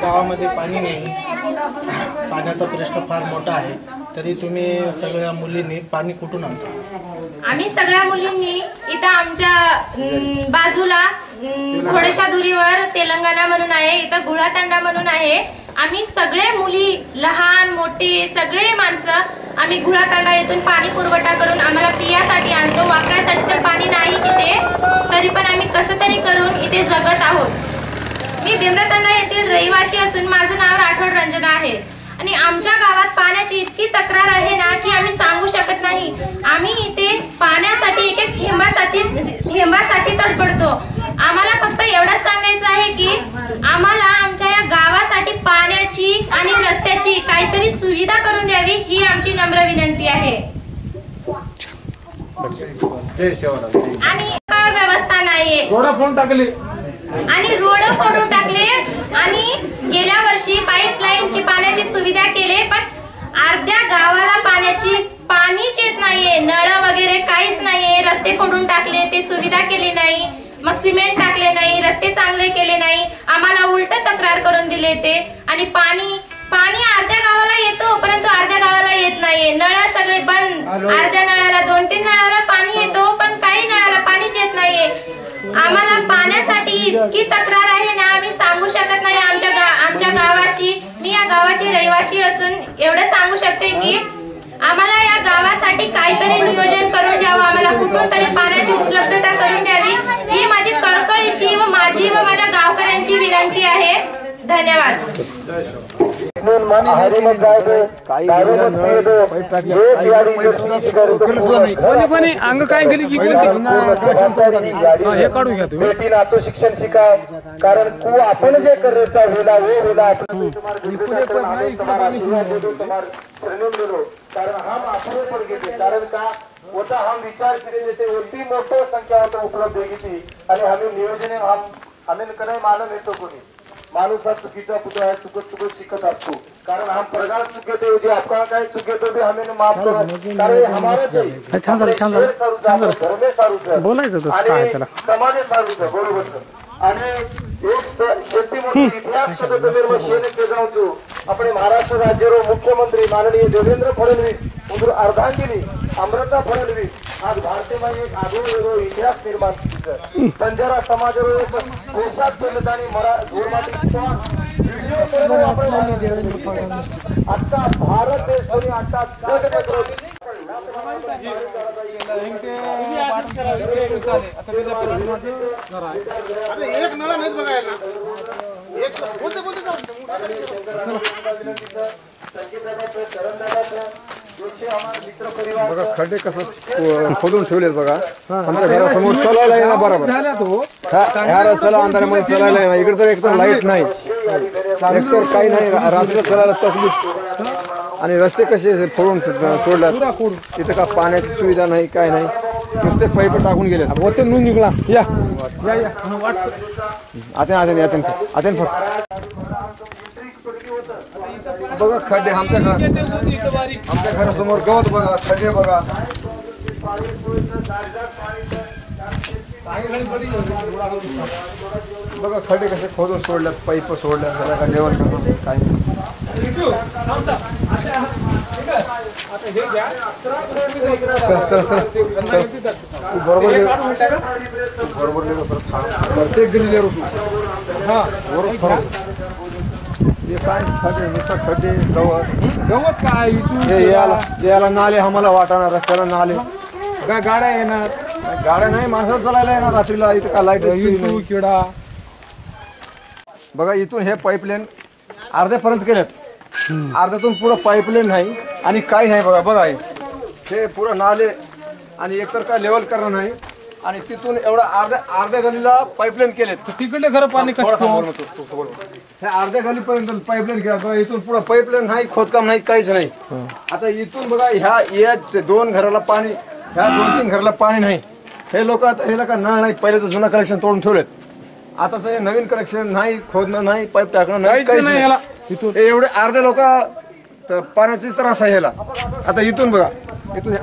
गावामध्ये पाणी नाही, पाण्याचा प्रश्न फार मोठा आहे, तरी तुम्ही सगळ्या मुलींनी पाणी कुठून आणता? आम्ही सगळ्या मुलींनी इथं आमच्या बाजूला थोड्याशा दुरीवर तेलंगणा म्हणून आहे, इथं घोडातांडा म्हणून आहे. आम्ही सगळे मुली, लहान मोठे सगळे माणसं आम्ही घोडातांडा येथून पाणी पुरवठा करून आम्हाला पियासाठी आणतो. वापरासाठी तर पाणी नाहीच इथे, तरी पण आम्ही कसं तरी करून इथे जगत आहोत. मी भीमरातांडा येथील रहिवासी असून माझं नाव राठोड रंजना आहे आणि आमच्या गावात पाण्याची इतकी तक्रार आहे ना की आम्ही सांगू शकत नाही. आम्ही इथे पाण्यासाठी एक एक थेंबासाठी तडफडतो. आम्हाला फक्त एवढंच सांगायचं आहे की आम्हाला आमच्या या गावासाठी पाण्याची आणि रस्त्याची काहीतरी सुविधा करून द्यावी, ही आमची नम्र विनंती आहे. आणि व्यवस्था नाहीये आणि रोड फोडून टाकले आणि गेल्या वर्षी पाईपलाईनची पाण्याची सुविधा केली, पण अर्ध्या गावाला पाणीच येत नाहीये. नळ वगैरे काहीच नाहीये. रस्ते फोडून टाकले, ते सुविधा केली नाही. मग सिमेंट टाकले नाही, रस्ते चांगले केले नाही. आम्हाला उलट तक्रार करून दिले ते. आणि पाणी अर्ध्या गावाला येतो, परंतु अर्ध्या गावाला येत नाहीये. नळ सगळे बंद. अर्ध्या नळाला 2-3 नळाला पाणी येतो, पण काही नळाला पाणीच येत नाहीये. आम्हाला पाण्यासाठी इतकी तक्रार आहे ना, आम्ही सांगू शकत नाही. आमच्या गावाची, मी या गावाची रहिवासी असून एवढं सांगू शकते की आम्हाला या गावासाठी काहीतरी नियोजन करून द्यावं. आम्हाला कुठून तरी पाण्याची उपलब्धता करून द्यावी, ही माझी कळकळीची व माझी व माझ्या गावकऱ्यांची विनंती आहे. धन्यवाद. अंग काय गेली की हे काढून घ्या तुम्ही नाचो शिक्षण शिका, कारण तू आपण जे करता वेला वो वेला कारण हम अपने पर घेते, कारण का होता हम विचार केले देते ओटी मोठो संख्या होता उपलब्ध घेतली आणि आम्ही नियोजन आम्ही कडे मानून येतो. कोणी माणूस हा चुकीचा पुतळा आहे, चुकत शिकत असतो. कारण हम प्रगाढ़ चुके जे आपका काय चुके तो भी हमें माफ करो, कारण हमारे धर्मे सारूच बोलायचं आणि समाजे सारूच बरोबर. आणि एक शेती मोठी इतिहास शेण जाऊ अपने महाराष्ट्र राज्य मुख्यमंत्री माननीय देवेंद्र फडणवीस उधर अर्धांगिनी अमृता फडणवीस आज भारतीय में एक आगो इतिहास निर्माण बंजारा समाज पोशाख आणि आता भारत देश बघा खड्डे कसं खोदून ठेवलेत बघा. आमच्या घरासमोर चालायला येणार बरोबर. ह्या रस्त्याला अंधारामध्ये चालायला येणार. इकडे तर एकदम लाईट नाही, एकतर काही नाही. रात्री चालायला तकलीफ. आणि रस्ते कसे फोडून सोडल्यात. इथं का पाण्याची सुविधा नाही, काय नाही. नुसते पाईप टाकून गेले. निघला या आते बघा खड्डे. आमच्या घरासमोर गवत बघा, खड्डे बघा. बघा खड्डे कसे खोदून सोडल्यात, पाईप सोडल्यात. त्याला का जेवण करणं काय प्रत्येक गली काय खड्डे नुसतं खड्डे गवत काय याला नाले. आम्हाला वाटाणार रस्त्याला नाले. काय गाड्या येणार, गाड्या नाही. माणसाला चालायला येणार रात्रीला. इथं का लाईट किडा. बघा इथून हे पाईपलाईन अर्ध्यापर्यंत केल्यात. अर्ध्यातून पुढं पाईपलाईन नाही आणि काही नाही. बघा हे पुरं नाले आणि एकतर काय लेवल करणं नाही. आणि तिथून एवढा अर्ध्या गलीला पाईपलाईन केलेत. तिकडले घर पाणी कसं हे अर्ध्या गलीपर्यंत पाईपलाईन केला. इथून पुढे पाईपलाईन नाही, खोदकाम नाही, काहीच नाही. आता इथून बघा ह्या 2 घराला पाणी, ह्या 2-3 घराला पाणी नाही. हे लोक आता हे का नळ नाही. पहिलेच जुनं कनेक्शन तोडून ठेवलेत. आताच हे नवीन कनेक्शन नाही, खोदणं नाही, पाईप टाकणं नाही, काहीच नाही. एवढे अर्धे लोक पाण्याची त्रास आहे ह्याला. आता इथून बघा, इथून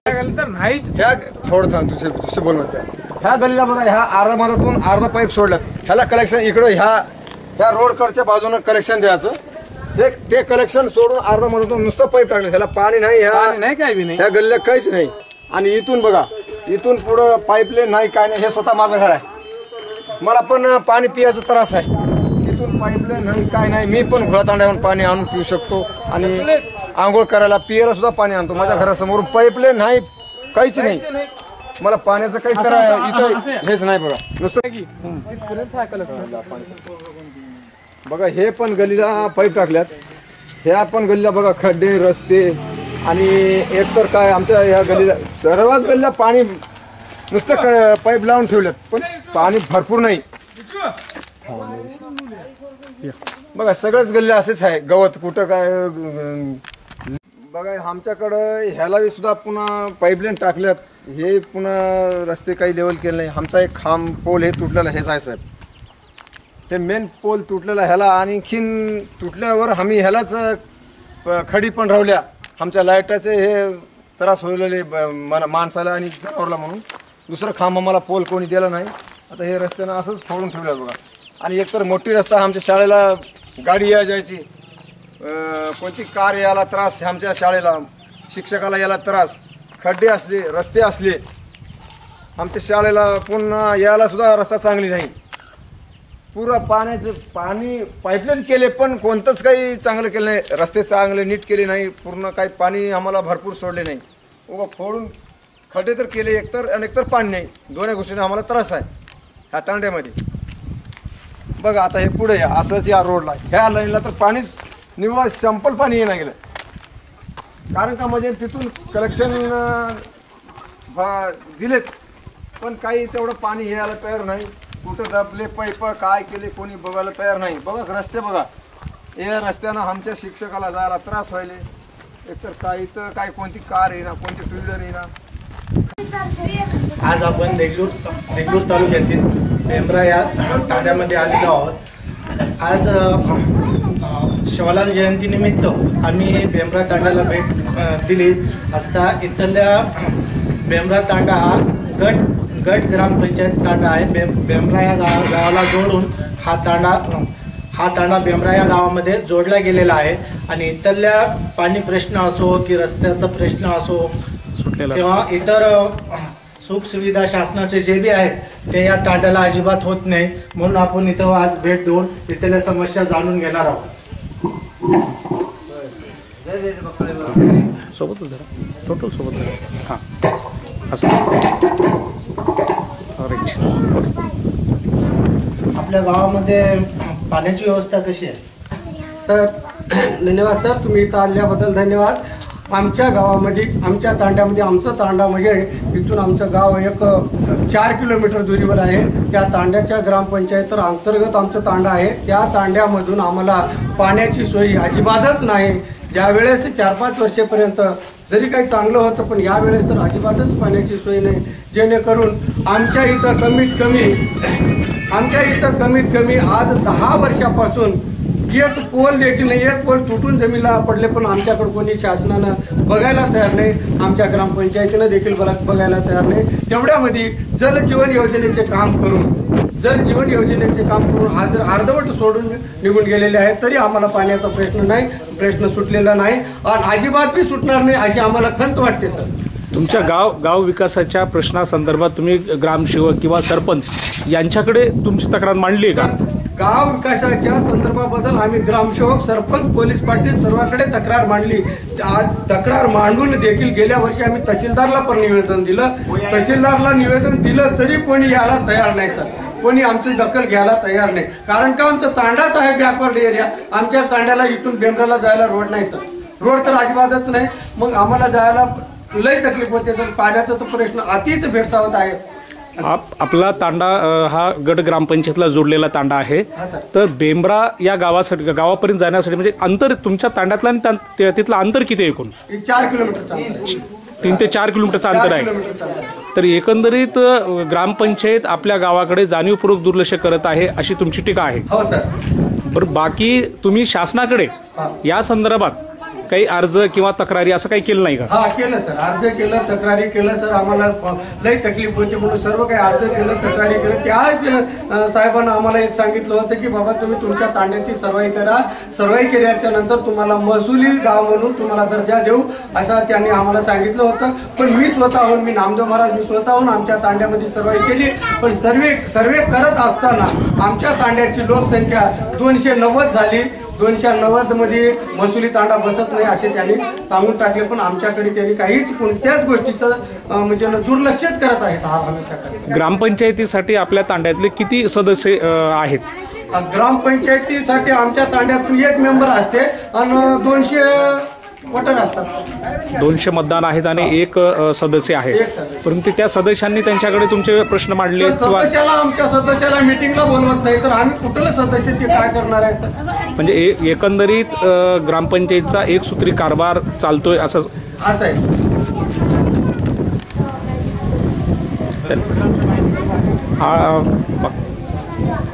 ह्या थोडं थांब दुसरं बोलणार. ह्या गलीला बघा, ह्या अर्धा मधातून अर्धा पाईप सोडल्यात. ह्याला कलेक्शन इकडं ह्या ह्या रोडकडच्या बाजूनं कलेक्शन द्यायचं. ते कलेक्शन सोडून अर्धा मधून नुसतं पाईप टाकलं, त्याला पाणी नाही, नाही काय बी नाही. ह्या गल्ल्या काहीच नाही. आणि इथून बघा, इथून पुढं पाईपलाईन नाही, काय नाही. हे स्वतः माझं घर आहे, मला पण पाणी पियाचा त्रास आहे. इथून पाईपलाईन नाही, काय नाही. मी पण घोळातांड्यावरून पाणी आणून पिऊ शकतो आणि आंघोळ करायला पियाला सुद्धा पाणी आणतो. माझ्या घरासमोरून पाईपलाईन नाही, काहीच नाही. मला पाण्याचं काही इथं हेच नाही बघा. नुसतं बघा, हे पण गलीला पाईप टाकल्यात, ह्या पण गलीला बघा खड्डे, रस्ते. आणि एकतर काय आमच्या ह्या गलीला, सर्वच गलीला पाणी नुसतं पाईप लावून ठेवल्यात, पण पाणी भरपूर नाही. बघा सगळंच गल्ल्या असेच आहे, गवत कुठं काय. बघा आमच्याकडं ह्याला सुद्धा पुन्हा पाईपलाईन टाकल्यात, हे पुन्हा रस्ते काही लेवल केले नाही. आमचा एक खांब पोल हे तुटलेला हेच आहे साहेब, ते मेन पोल तुटलेला ह्याला. आणखीन तुटल्यावर आम्ही ह्यालाच खडी पण रावल्या. आमच्या लाईटाचे हे त्रास होईल माणसाला आणि जनावरला म्हणून दुसरं खांब आम्हाला पोल कोणी दिला नाही. आता हे रस्त्यानं असंच फोडून ठेवलं बघा. आणि एकतर मोठी रस्ता, आमच्या शाळेला गाडी या जायची, कोणती कार यायला त्रास, आमच्या शाळेला शिक्षकाला यायला त्रास. खड्डे असले, रस्ते असले, आमच्या शाळेला पुन्हा यायला सुद्धा रस्ता चांगली नाही. पुरा पाण्याचं पाणी पाईपलाईन केले, पण कोणतंच काही चांगलं केलं नाही. रस्ते चांगले नीट केले नाही, पूर्ण काही पाणी आम्हाला भरपूर सोडले नाही. उगा फोडून खड्डे तर केले एकतर, आणि एकतर पाणी नाही. दोन्ही गोष्टीने आम्हाला त्रास आहे ह्या तांड्यामध्ये. बघा आता हे पुढे या असंच या रोडला, ह्या लाईनला तर पाणीच निव्वळ संपल पाणी येणं गेलं. कारण का म्हणजे तिथून कलेक्शन दिलेत, पण काही तेवढं पाणी यायला तयार नाही. कुठं दबले पाईप, काय केले कोणी बघायला तयार नाही. बघा रस्ते बघा, या रस्त्यानं आमच्या शिक्षकाला जायला त्रास व्हायले. एकतर काही तर काय कोणती कार येईना, कोणती टू व्हीलर येईना. आज आपण देगलूर तालुक्यातील बेंब्रा या तांड्यामध्ये आलेलो आहोत. आज शिवलाल जयंतीनिमित्त आम्ही बेंब्रा तांड्याला भेट दिली असता इथल्या बेंब्रा तांडा हा गट ग्रामपंचायत तांडा आहे. बेंब्रा या गावाला जोडून हा तांडा बेंब्रा या गावामध्ये जोडला गेलेला आहे. आणि इथल्या पाणी प्रश्न असो की रस्त्याचा प्रश्न असो किंवा इतर सुखसुविधा शासनाचे जे बी आहेत ते या तांड्याला अजिबात होत नाही. म्हणून आपण इथं आज भेट देऊन इथल्या समस्या जाणून घेणार आहोत. सोबतच जरा टोटल सोबत जरा हां असं. आपल्या गावामध्ये पाण्याची व्यवस्था कशी आहे? सर धन्यवाद सर, तुम्ही इथं आल्याबद्दल धन्यवाद. आमच्या गावामध्ये, आमच्या तांड्यामध्ये, आमचं तांडा म्हणजे इथून आमचं गाव एक 4 किलोमीटर दुरीवर आहे. त्या तांड्याच्या ग्रामपंचायत तर अंतर्गत आमचं तांडा आहे. त्या तांड्यामधून आम्हाला पाण्याची सोय अजिबातच नाही. ज्यावेळेस 4-5 वर्षापर्यंत जरी काही चांगलं होतं, पण यावेळेस तर अजिबातच पाण्याची सोय नाही. जेणेकरून आमच्या इथं कमीत कमी आज 10 वर्षापासून एक पोल देखील नाही. एक पोल तुटून जमिनीला पडले, पण आमच्याकडे कोणी शासनानं बघायला तयार नाही. आमच्या ग्रामपंचायतीनं देखील बघायला तयार नाही. तेवढ्यामध्ये जलजीवन योजनेचे काम करून आज अर्धवट सोडून निघून गेलेले आहेत. तरी आम्हाला पाण्याचा प्रश्न सुटलेला नाही आणि अजिबात बी सुटणार नाही अशी आम्हाला खंत वाटते सर. तुमच्या गाव विकासाच्या प्रश्नासंदर्भात तुम्ही ग्रामसेवक किंवा सरपंच यांच्याकडे तुमची तक्रार मांडली आहे का? गाव विकासाच्या संदर्भाबद्दल आम्ही ग्रामसेवक, सरपंच, पोलीस पाटील सर्वांकडे तक्रार मांडली. आज तक्रार मांडून देखील गेल्या वर्षी आम्ही तहसीलदारला पण निवेदन दिलं. तरी कोणी यायला तयार नाही सर. कोणी आमची दखल घ्यायला तयार नाही. कारण का आमचा तांडाच आहे बॅकवर्ड एरिया. आमच्या तांड्याला इथून बेंब्राला जायला रोड नाही सर. रोड तर अजिबातच नाही. मग आम्हाला जायला लई तकलीफ होते सर. पाण्याचा तर प्रश्न अतिच भेडसावत आहे. आपला तांडा हा गट ग्रामपंचायतला जोडलेला तांडा आहे. तर बेंब्रा या गावापर्यंत जाण्यासाठी म्हणजे अंतर तुमच्या तांड्यातला आणि तिथलं अंतर किती एकूण? 4 किलोमीटरचं 3 ते 4 किलोमीटरचं अंतर आहे. तर एकंदरीत ग्रामपंचायत आपल्या गावाकडे जाणीवपूर्वक दुर्लक्ष करत आहे अशी तुमची टीका आहे. हो सर. बरं, बाकी तुम्ही शासनाकडे या संदर्भात काही अर्ज किंवा तक्रारी असं काही केलं नाही का? हा केलं सर, अर्ज केलं, तक्रारी केलं सर. आम्हाला लई तकलीफ होती म्हणून सर्व काही अर्ज केलं, तक्रारी केलं. त्याच साहेबांना आम्हाला एक सांगितलं होतं की बाबा तुम्ही तुमच्या तांड्याची सर्वाई करा, सर्वाई केल्याच्या नंतर तुम्हाला महसुली गाव म्हणून तुम्हाला दर्जा देऊ असं त्यांनी आम्हाला सांगितलं होतं. पण मी स्वतःहून, मी नामदेव महाराज, मी स्वतःहून आमच्या तांड्यामध्ये सर्वाई केली. पण सर्वे करत असताना आमच्या तांड्याची लोकसंख्या 290 झाली. 290 मध्ये महसुली तांडा बसत नाही असे त्यांनी सांगून टाकले. पण आमच्याकडे त्यांनी काहीच कोणत्याच गोष्टीचं म्हणजे दुर्लक्षच करत आहेत. हा हमेशा ग्रामपंचायतीसाठी आपल्या तांड्यातले किती सदस्य आहेत? ग्रामपंचायतीसाठी आमच्या तांड्यातून 1 मेंबर असते आणि 200 वोटर असतात. 200 मतदान आहेत आणि 1 सदस्य आहे. एक सदस्य. परंतु त्या सदस्यांनी त्यांच्याकडे तुमचे प्रश्न मांडले किंवा आमच्या सदस्याला मिटिंगला बोलवत नाही तर आम्ही कुठलं सदस्य ते काय करणार आहे सर? म्हणजे एकंदरीत ग्रामपंचायतचा एकसूत्री कारभार चालतोय असं आहे.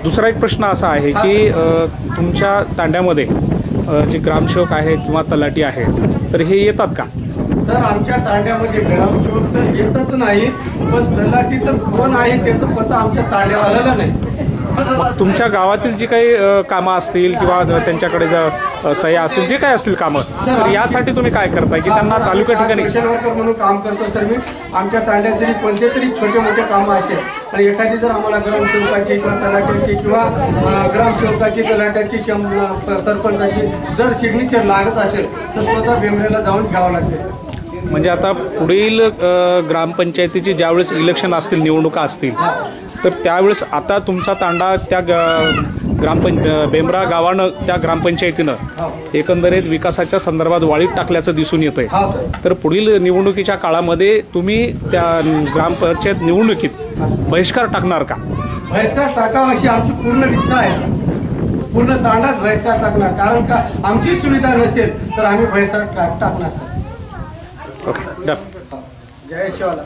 दुसरा एक प्रश्न असा आहे की तुमच्या तांड्यामध्ये जे ग्रामसेवक आहेत किंवा तलाठी आहेत तर हे येतात का? सर आमच्या तांड्यामध्ये ग्रामसेवक तर येतच नाही, पण तलाठी तर कोण आहे त्याचं पत्ता आमच्या तांड्यावाल्याला नाही. मग तुमच्या गावातील जी काही कामं असतील किंवा त्यांच्याकडे सह्या असतील, जे काही असतील कामं, तर यासाठी तुम्ही काय करताय की त्यांना तालुका ठिकाणी? सोशल वर्कर म्हणून काम करतो सर मी. आमच्या तांड्यात जरी कोणते तरी छोटे मोठे कामं असेल आणि एखादी जर आम्हाला ग्रामसेवकाची किंवा तलाट्याची किंवा ग्रामसेवकाची, तलाट्याची, सरपंचाची जर सिग्नेचर लागत असेल तर स्वतः बेंबरेला जाऊन घ्यावं लागते सर. म्हणजे आता पुढील ग्रामपंचायतीची ज्यावेळेस इलेक्शन असतील, निवडणुका असतील, तर त्यावेळेस आता तुमचा तांडा त्या बेंबरा गावानं, त्या ग्रामपंचायतीनं एकंदरीत विकासाच्या संदर्भात वाळीत टाकल्याचं दिसून येतंय. तर पुढील निवडणुकीच्या काळामध्ये तुम्ही त्या ग्रामपंचायत निवडणुकीत बहिष्कार टाकणार का? बहिष्कार टाकावा अशी आमची पूर्ण इच्छा आहे. पूर्ण तांडात बहिष्कार टाकणार, कारण का आमची सुविधा नसेल तर आम्ही बहिष्कार टाकणार सर. Okay, done. जय शिवाला.